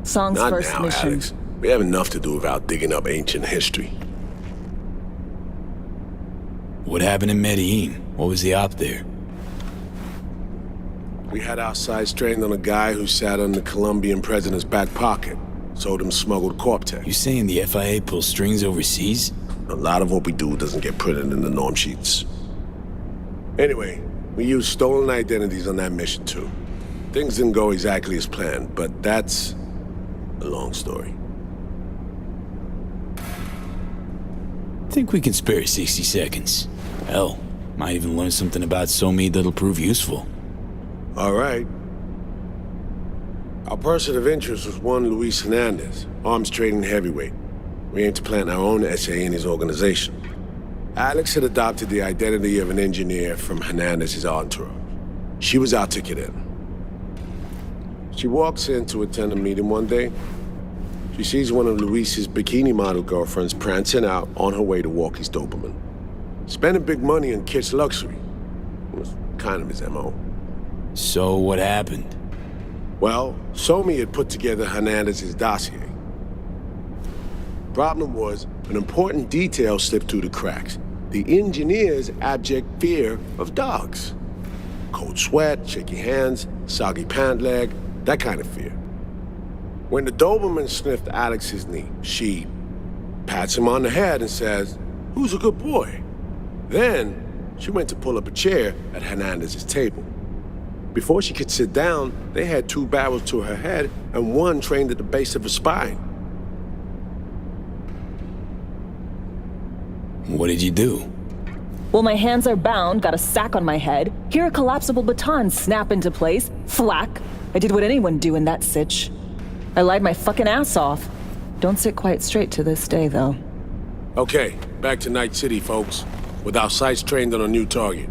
Song's Not first now, mission. Alex. We have enough to do without digging up ancient history. What happened in Medellin? What was the op there? We had our sights trained on a guy who sat on the Colombian president's back pocket. Sold him smuggled Corp-Tech. You saying the FIA pulls strings overseas? A lot of what we do doesn't get printed in the norm sheets. Anyway, we used stolen identities on that mission too. Things didn't go exactly as planned, but that's a long story. Think we can spare 60 seconds. Hell, might even learn something about Somi that'll prove useful. All right. Our person of interest was one Luis Hernandez, arms trading heavyweight. We aim to plant our own SA in his organization. Alex had adopted the identity of an engineer from Hernandez's entourage. She was our ticket in. She walks in to attend a meeting one day. She sees one of Luis's bikini model girlfriends prancing out on her way to walk his Doberman. Spending big money on kitsch luxury. It was kind of his MO. So what happened? Well, Somi had put together Hernandez's dossier. Problem was, an important detail slipped through the cracks. The engineer's abject fear of dogs. Cold sweat, shaky hands, soggy pant leg, that kind of fear. When the Doberman sniffed Alex's knee, she pats him on the head and says, "Who's a good boy?" Then, she went to pull up a chair at Hernandez's table. Before she could sit down, they had two barrels to her head and one trained at the base of her spine. What did you do? Well, my hands are bound, got a sack on my head. Here a collapsible baton snap into place. Flack. I did what anyone do in that sitch. I lied my fucking ass off. Don't sit quite straight to this day, though. Okay, back to Night City, folks. With our sights trained on a new target.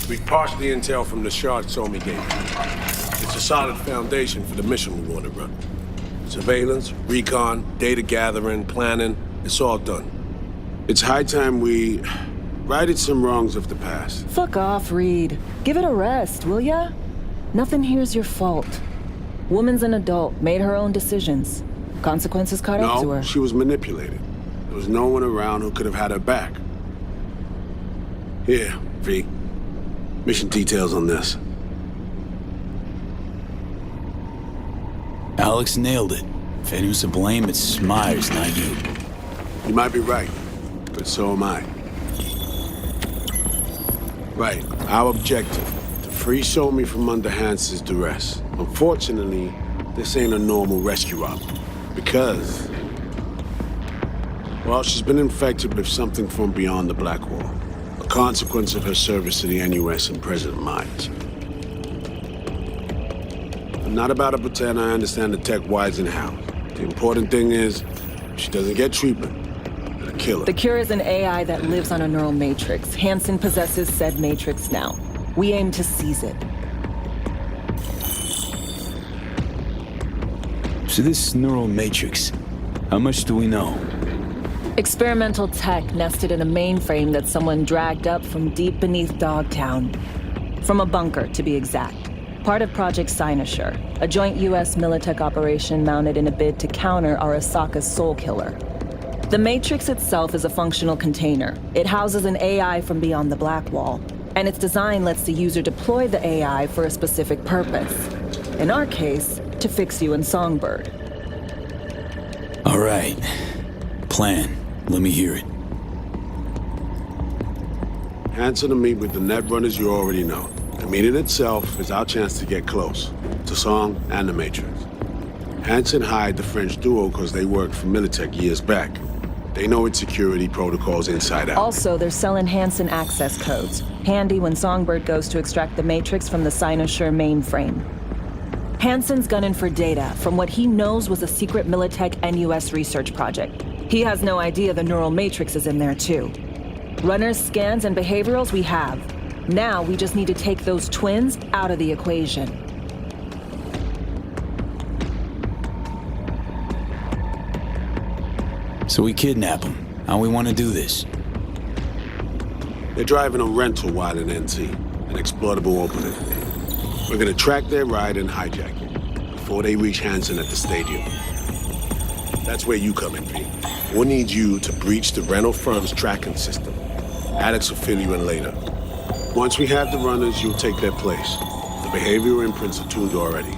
We've parsed the intel from the shard Somi gave me. It's a solid foundation for the mission we want to run. Surveillance, recon, data gathering, planning, it's all done. It's high time we righted some wrongs of the past. Fuck off, Reed. Give it a rest, will ya? Nothing here's your fault. Woman's an adult, made her own decisions. Consequences caught up to No, her. she was manipulated. There was no one around who could have had her back. Here, V. Mission details on this. Alex nailed it. If anyone's to blame, it's Myers, not you. You might be right, but so am I. Right, our objective, to free Somi from under Hansen's duress. Unfortunately, this ain't a normal rescue op, because, well, she's been infected with something from beyond the Black Wall. A consequence of her service to the NUS and President Myers. I'm not about to pretend I understand the tech whys and hows. The important thing is, if she doesn't get treatment, it'll kill her. The cure is an AI that lives on a neural matrix. Hansen possesses said matrix now. We aim to seize it. So this neural matrix, how much do we know? Experimental tech nested in a mainframe that someone dragged up from deep beneath Dogtown. From a bunker, to be exact. Part of Project Cynosure, a joint U.S. Militech operation mounted in a bid to counter Arasaka's Soul Killer. The Matrix itself is a functional container. It houses an AI from beyond the Black Wall, and its design lets the user deploy the AI for a specific purpose. In our case, to fix you and Songbird. All right. Plan. Let me hear it. Hanson to meet with the net runners you already know. The meeting itself is our chance to get close to Song and the Matrix. Hanson hired the French duo because they worked for Militech years back. They know its security protocols inside out. Also, they're selling Hanson access codes. Handy when Songbird goes to extract the Matrix from the Cynosure mainframe. Hanson's gunning for data from what he knows was a secret Militech and US research project. He has no idea the neural matrix is in there too. Runners, scans, and behaviorals we have. Now we just need to take those twins out of the equation. So we kidnap them. How we want to do this? They're driving a rental while in NT, an exploitable opening. We're gonna track their ride and hijack it before they reach Hanson at the stadium. That's where you come in, V. We'll need you to breach the rental firm's tracking system. Alex will fill you in later. Once we have the runners, you'll take their place. The behavioral imprints are tuned already.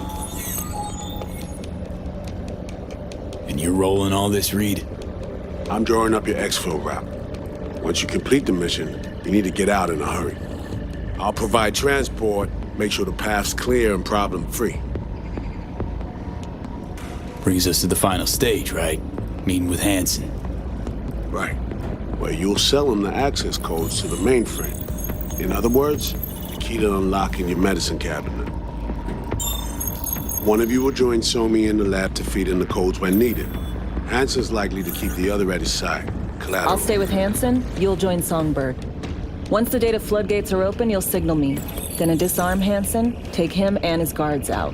And you're rolling all this, Reed? I'm drawing up your exfil route. Once you complete the mission, you need to get out in a hurry. I'll provide transport, make sure the path's clear and problem-free. Brings us to the final stage, right? Meeting with Hanson. Right. Where you'll sell him the access codes to the mainframe. In other words, the key to unlocking your medicine cabinet. One of you will join Somi in the lab to feed in the codes when needed. Hanson's likely to keep the other at his side. Collateral. I'll stay with Hanson, you'll join Songbird. Once the data floodgates are open, you'll signal me. Gonna disarm Hanson, take him and his guards out.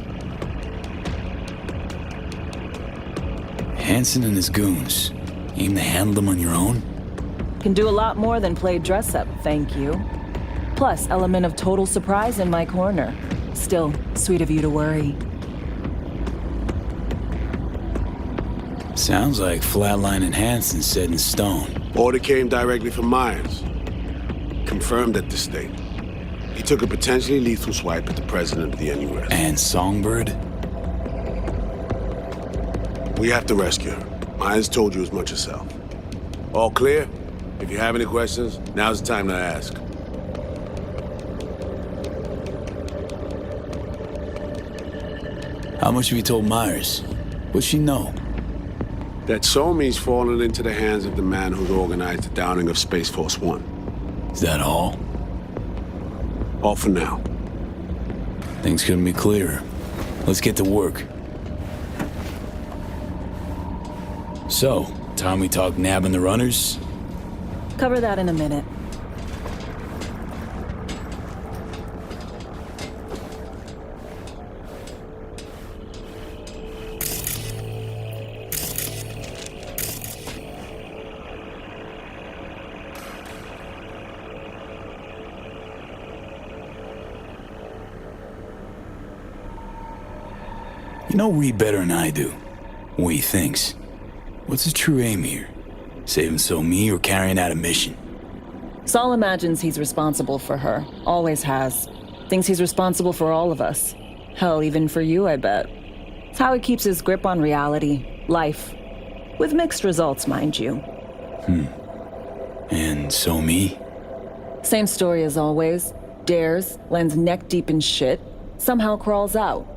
Hanson and his goons. Aim to handle them on your own? Can do a lot more than play dress-up, thank you. Plus, element of total surprise in my corner. Still, sweet of you to worry. Sounds like Flatline and Hanson set in stone. Order came directly from Myers. Confirmed at the state. He took a potentially lethal swipe at the president of the NUS. And Songbird? We have to rescue her. Myers told you as much herself. All clear? If you have any questions, now's the time to ask. How much have you told Myers? What's she know? That Somi's fallen into the hands of the man who's organized the downing of Space Force One. Is that all? All for now. Things couldn't be clearer. Let's get to work. So, time we talk nabbing the runners? Cover that in a minute. You know Reed better than I do. What he thinks. What's his true aim here? Saving Somi or carrying out a mission? Saul imagines he's responsible for her. Always has. Thinks he's responsible for all of us. Hell, even for you, I bet. It's how he keeps his grip on reality. Life. With mixed results, mind you. And Somi? Same story as always. Dares, lands neck deep in shit, somehow crawls out.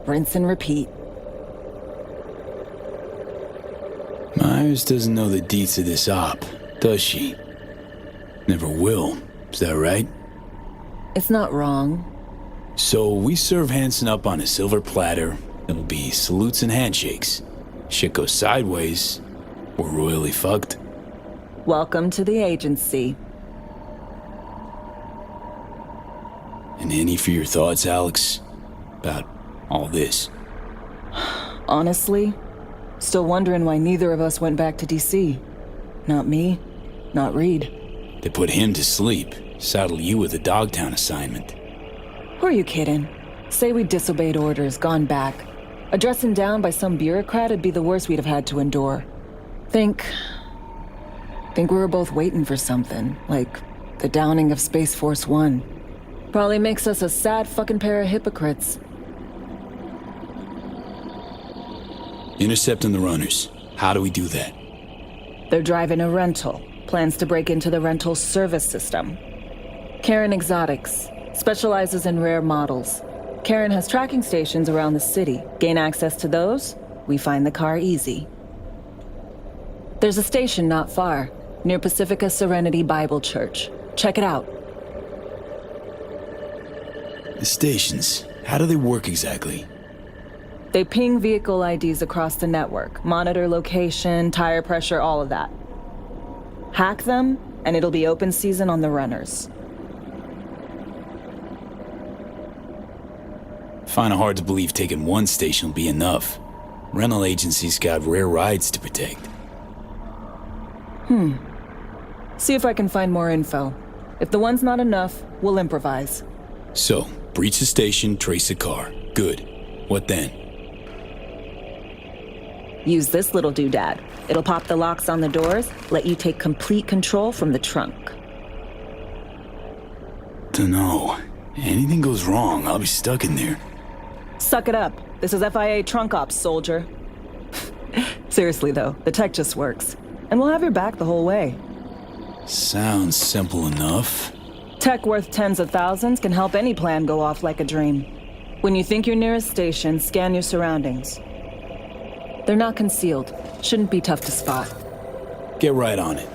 Rinse and repeat. Myers doesn't know the deets of this op, does she? Never will. Is that right? It's not wrong. So we serve Hanson up on a silver platter. It'll be salutes and handshakes. Shit goes sideways, we're royally fucked. Welcome to the agency. And any for your thoughts, Alex? About all this? Honestly, still wondering why neither of us went back to DC. Not me, not Reed. They put him to sleep, saddle you with a Dogtown assignment. Who are you kidding? Say we disobeyed orders, gone back. A dressing down by some bureaucrat would be the worst we'd have had to endure. Think we were both waiting for something, like the downing of Space Force One. Probably makes us a sad fucking pair of hypocrites. Intercepting the runners. How do we do that? They're driving a rental. Plans to break into the rental service system. Karen Exotics specializes in rare models. Karen has tracking stations around the city. Gain access to those, we find the car easy. There's a station not far, near Pacifica Serenity Bible Church. Check it out. The stations. How do they work exactly? They ping vehicle IDs across the network, monitor location, tire pressure, all of that. Hack them, and it'll be open season on the runners. Find it hard to believe taking one station will be enough. Rental agencies got rare rides to protect. See if I can find more info. If the one's not enough, we'll improvise. So, breach the station, trace the car. Good. What then? Use this little doodad. It'll pop the locks on the doors, let you take complete control from the trunk. Dunno. Anything goes wrong, I'll be stuck in there. Suck it up. This is FIA trunk ops, soldier. Seriously though, the tech just works. And we'll have your back the whole way. Sounds simple enough. Tech worth tens of thousands can help any plan go off like a dream. When you think your nearest station, scan your surroundings. They're not concealed. Shouldn't be tough to spot. Get right on it.